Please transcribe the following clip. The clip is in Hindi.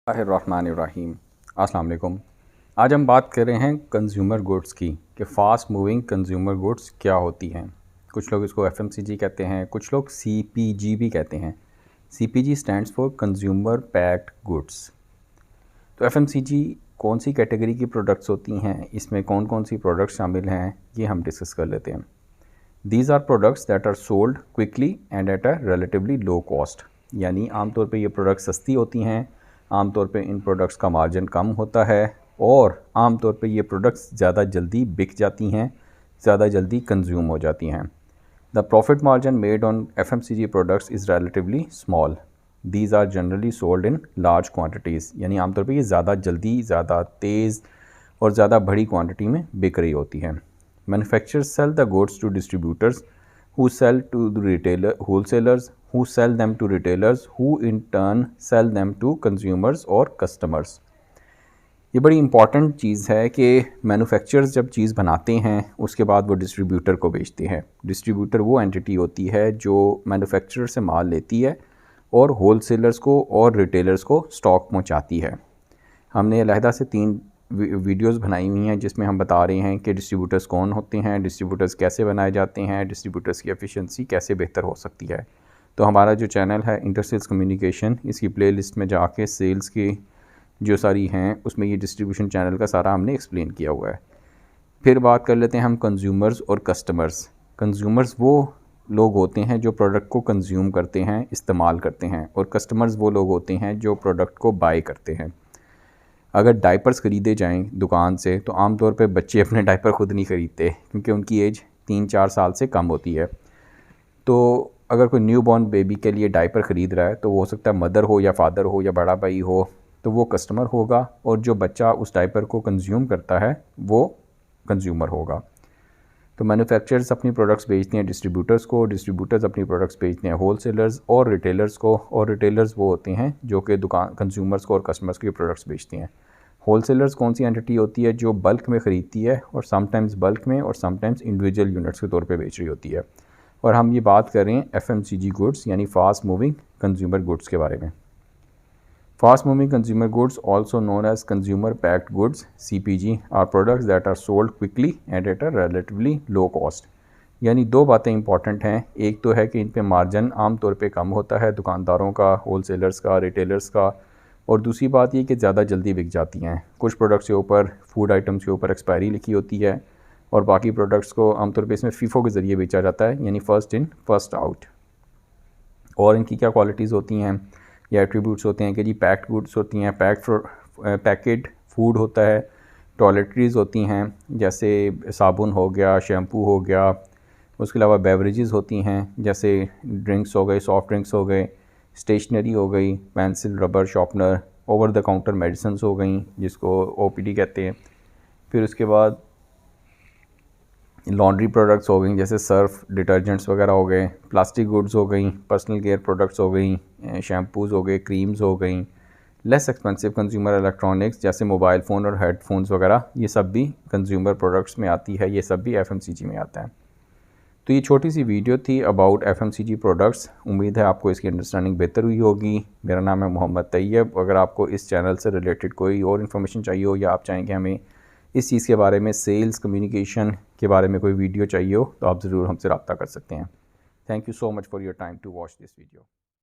बिस्मिल्लाहिर्रहमानिर्रहीम। अस्सलाम वालेकुम। आज हम बात कर रहे हैं कंज्यूमर गुड्स की कि फ़ास्ट मूविंग कंज्यूमर गुड्स क्या होती हैं। कुछ लोग इसको एफएमसीजी कहते हैं, कुछ लोग सीपीजी भी कहते हैं। CPG stands for consumer packed goods. तो एफएमसीजी कौन सी कैटेगरी की प्रोडक्ट्स होती हैं, इसमें कौन कौन सी प्रोडक्ट्स शामिल हैं, ये हम डिस्कस कर लेते हैं। These are products that are sold quickly and at a relatively low cost. यानी आमतौर पे ये प्रोडक्ट्स सस्ती होती हैं, आमतौर पे इन प्रोडक्ट्स का मार्जिन कम होता है और आमतौर पे ये प्रोडक्ट्स ज़्यादा जल्दी बिक जाती हैं, ज़्यादा जल्दी कंज्यूम हो जाती हैं। The profit margin made on FMCG products is relatively small. These are generally sold in large quantities. यानी आमतौर पे ये ज़्यादा जल्दी, ज़्यादा तेज़ और ज़्यादा बड़ी क्वांटिटी में बिक रही होती हैं। Manufacturers sell the goods to distributors who sell to the wholesalers who sell them to retailers who in turn sell them to consumers or customers। ये बड़ी इंपॉर्टेंट चीज़ है कि मैन्युफैक्चरर्स जब चीज़ बनाते हैं उसके बाद वो डिस्ट्रीब्यूटर को बेचते हैं। डिस्ट्रीब्यूटर वो एंटिटी होती है जो मैन्युफैक्चरर से माल लेती है और होलसेलर्स को और रिटेलर्स को स्टॉक पहुंचाती है। हमने अलहदा से 3 वीडियोस बनाई हुई हैं जिसमें हम बता रहे हैं कि डिस्ट्रीब्यूटर्स कौन होते हैं, डिस्ट्रीब्यूटर्स कैसे बनाए जाते हैं, डिस्ट्रीब्यूटर्स की एफिशिएंसी कैसे बेहतर हो सकती है। तो हमारा जो चैनल है इंटरसेल्स कम्युनिकेशन, इसकी प्लेलिस्ट में जाके सेल्स की जो सारी हैं उसमें ये डिस्ट्रीब्यूशन चैनल का सारा हमने एक्सप्लेन किया हुआ है। फिर बात कर लेते हैं हम कंज्यूमर्स और कस्टमर्स। कंज्यूमर्स वो लोग होते हैं जो प्रोडक्ट को कंज्यूम करते हैं, इस्तेमाल करते हैं, और कस्टमर्स वो लोग होते हैं जो प्रोडक्ट को बाय करते हैं। अगर डायपर्स ख़रीदे जाएं दुकान से तो आमतौर पे बच्चे अपने डायपर ख़ुद नहीं ख़रीदते क्योंकि उनकी एज 3-4 साल से कम होती है। तो अगर कोई न्यू बॉर्न बेबी के लिए डायपर ख़रीद रहा है तो वो हो सकता है मदर हो या फादर हो या बड़ा भाई हो, तो वो कस्टमर होगा, और जो बच्चा उस डायपर को कंज्यूम करता है वो कंज्यूमर होगा। तो मैन्युफैक्चरर्स अपनी प्रोडक्ट्स बेचते हैं डिस्ट्रीब्यूटर्स को, डिस्ट्रीब्यूटर्स अपनी प्रोडक्ट्स बेचते हैं होलसेलर्स और रिटेलर्स को, और रिटेलर्स वो होते हैं जो कि दुकान कंज्यूमर्स को और कस्टमर्स के प्रोडक्ट्स बेचते हैं। होलसेलर्स कौन सी एंटिटी होती है जो बल्क में ख़रीदती है और समटाइम्स बल्क में और समटाइम्स इंडिविजुअल यूनिट्स के तौर पे बेच रही होती है। और हम ये बात कर रहे हैं एफएमसीजी गुड्स यानी फास्ट मूविंग कंज्यूमर गुड्स के बारे में। Fast moving consumer goods also known as consumer packed goods CPG are products that are sold quickly and at a relatively low cost. यानी 2 बातें इंपॉर्टेंट हैं। एक तो है कि इन पे मार्जिन आम तौर पे कम होता है दुकानदारों का, होलसेलर्स का, रिटेलर्स का, और दूसरी बात ये कि ज़्यादा जल्दी बिक जाती हैं। कुछ प्रोडक्ट्स के ऊपर, फूड आइटम्स के ऊपर एक्सपायरी लिखी होती है और बाकी प्रोडक्ट्स को आमतौर पे इसमें फीफो के ज़रिए बेचा जाता है, यानी फ़र्स्ट इन फर्स्ट आउट। और इनकी क्या क्वालिटीज़ होती हैं या एट्रीब्यूट्स होते हैं कि जी पैक्ड गुड्स होती हैं, पैकेट फूड होता है, टॉयलेटरीज़ होती हैं जैसे साबुन हो गया, शैम्पू हो गया, उसके अलावा बेवरेजेस होती हैं जैसे ड्रिंक्स हो गए, सॉफ्ट ड्रिंक्स हो गए, स्टेशनरी हो गई, pencil, rubber, sharpener, over the counter medicines हो गई जिसको ओपीडी कहते हैं। फिर उसके बाद लॉन्ड्री प्रोडक्ट्स हो गई जैसे सर्फ, डिटर्जेंट्स वगैरह हो गए, प्लास्टिक गुड्स हो गई, पर्सनल केयर प्रोडक्ट्स हो गई, शैम्पूज़ हो गए, क्रीम्स हो गई, लेस एक्सपेंसिव कंज्यूमर इलेक्ट्रॉनिक्स जैसे मोबाइल फ़ोन और हेडफोन्स वगैरह, ये सब भी कंज्यूमर प्रोडक्ट्स में आती है, ये सब भी एफएमसीजी में आता है। तो ये छोटी सी वीडियो थी अबाउट एफएमसीजी प्रोडक्ट्स। उम्मीद है आपको इसकी अंडरस्टैंडिंग बेहतर हुई होगी। मेरा नाम है मोहम्मद तैयब। अगर आपको इस चैनल से रिलेटेड कोई और इन्फॉर्मेशन चाहिए हो या आप चाहें कि हमें इस चीज़ के बारे में, सेल्स कम्युनिकेशन के बारे में कोई वीडियो चाहिए हो, तो आप ज़रूर हमसे रब्ता कर सकते हैं। Thank you so much for your time to watch this video.